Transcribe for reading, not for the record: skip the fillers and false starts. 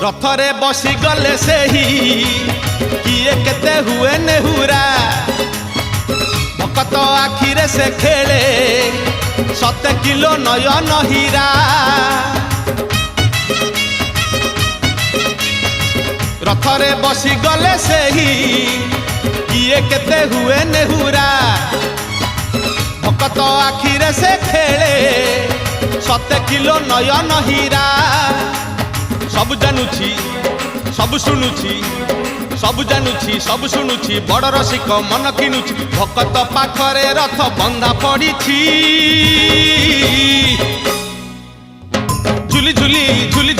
रथरे बसी गले से ही किए केते हुए नेहुरा भकत आखिरे से खेले 7 किलो नयन हीरा रथरे बसी गले से ही किए केते हुए नेहुरा भकत आखिरे से खेले 7 किलो नयन हीरा सब जानुछि सब शुणुछि सब जानुछि सब शुणुछि बड़ रसिक मन किनुछि भकत पाखरे रथ बंधा पड़िछि झुली झुली झुली